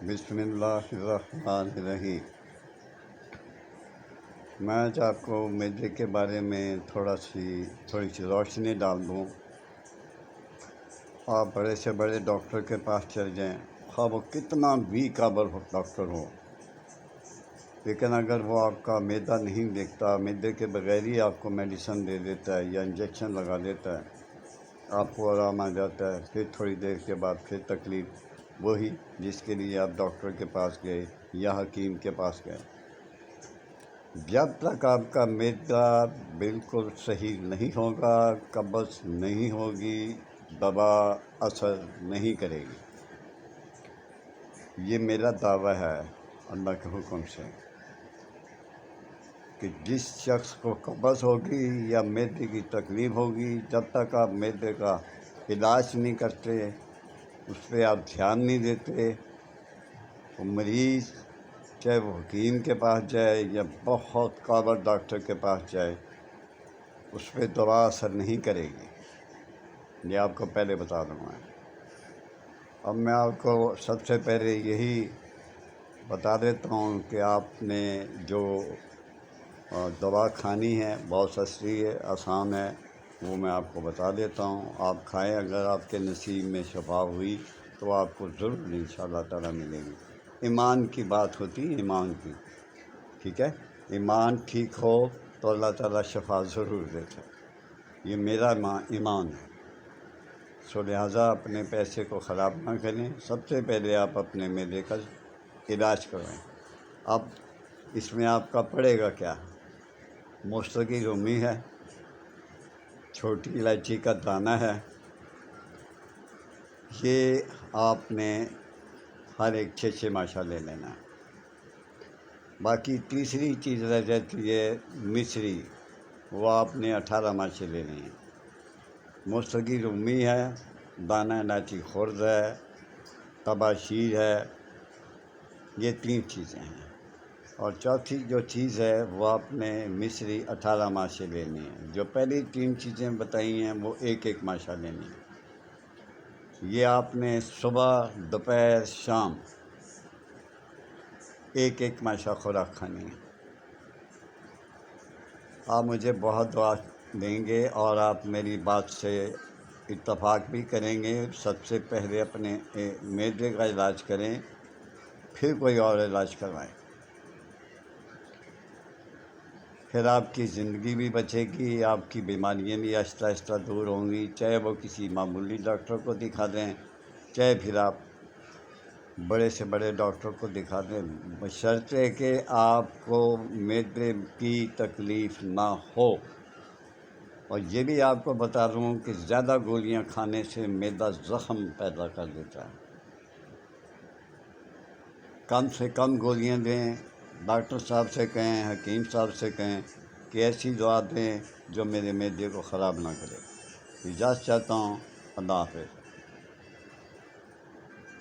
بسم اللہ الرحمن الرحیم۔ میں آج آپ کو معدے کے بارے میں تھوڑی سی روشنی ڈال دوں۔ آپ بڑے سے بڑے ڈاکٹر کے پاس چل جائیں، خواہ وہ کتنا بھی قابل ڈاکٹر ہو، لیکن اگر وہ آپ کا معدہ نہیں دیکھتا، معدے کے بغیر ہی آپ کو میڈیسن دے دیتا ہے یا انجیکشن لگا دیتا ہے، آپ کو آرام آ جاتا ہے، پھر تھوڑی دیر کے بعد پھر تکلیف وہی جس کے لیے آپ ڈاکٹر کے پاس گئے یا حکیم کے پاس گئے۔ جب تک آپ کا معدہ بالکل صحیح نہیں ہوگا، قبض نہیں ہوگی، دوا اثر نہیں کرے گی۔ یہ میرا دعویٰ ہے اللہ کے حکم سے کہ جس شخص کو قبض ہوگی یا معدے کی تکلیف ہوگی، جب تک آپ معدے کا علاج نہیں کرتے، اس پہ آپ دھیان نہیں دیتے، وہ مریض چاہے وہ حکیم کے پاس جائے یا بہت قابل ڈاکٹر کے پاس جائے، اس پہ دوا اثر نہیں کرے گی۔ یہ آپ کو پہلے بتا دوں میں۔ اب میں آپ کو سب سے پہلے یہی بتا دیتا ہوں کہ آپ نے جو دوا کھانی ہے بہت سستی ہے، آسان ہے، وہ میں آپ کو بتا دیتا ہوں۔ آپ کھائیں، اگر آپ کے نصیب میں شفا ہوئی تو آپ کو ضرور انشاءاللہ تعالیٰ ملے گی۔ ایمان کی بات ہوتی ہے، ایمان کی، ٹھیک ہے؟ ایمان ٹھیک ہو تو اللہ تعالیٰ شفا ضرور دیتا ہے۔ یہ میرا ایمان ہے، سو لہٰذا اپنے پیسے کو خراب نہ کریں۔ سب سے پہلے آپ اپنے معدے کا علاج کروائیں۔ اب اس میں آپ کا پڑے گا کیا؟ موسیقی رومی ہے، چھوٹی الائچی کا دانہ ہے، یہ آپ نے ہر ایک 6 ماشا لے لینا ہے۔ باقی تیسری چیز رہ جاتی ہے مصری، وہ آپ نے 18 ماشے لے لیں۔ موسیقی رومی ہے، دانہ الائچی خرد ہے، تباشیر ہے، یہ 3 چیزیں ہیں۔ اور چوتھی جو چیز ہے وہ آپ نے مصری 18 ماشے لینی ہے۔ جو پہلی 3 چیزیں بتائی ہیں وہ 1 ماشا لینی ہے۔ یہ آپ نے صبح، دوپہر، شام 1 ماشا خوراک کھانی ہے۔ آپ مجھے بہت دعا دیں گے اور آپ میری بات سے اتفاق بھی کریں گے۔ سب سے پہلے اپنے معدے کا علاج کریں، پھر کوئی اور علاج کروائیں، پھر آپ کی زندگی بھی بچے گی، آپ کی بیماریاں بھی آہستہ آہستہ دور ہوں گی۔ چاہے وہ کسی معمولی ڈاکٹر کو دکھا دیں، چاہے پھر آپ بڑے سے بڑے ڈاکٹر کو دکھا دیں، بشرطے کہ آپ کو معدے کی تکلیف نہ ہو۔ اور یہ بھی آپ کو بتا دوں کہ زیادہ گولیاں کھانے سے معدہ زخم پیدا کر دیتا ہے۔ کم سے کم گولیاں دیں، ڈاکٹر صاحب سے کہیں، حکیم صاحب سے کہیں کہ ایسی دوا دیں جو میرے معدے کو خراب نہ کرے۔ اجازت چاہتا ہوں، اللہ حافظ۔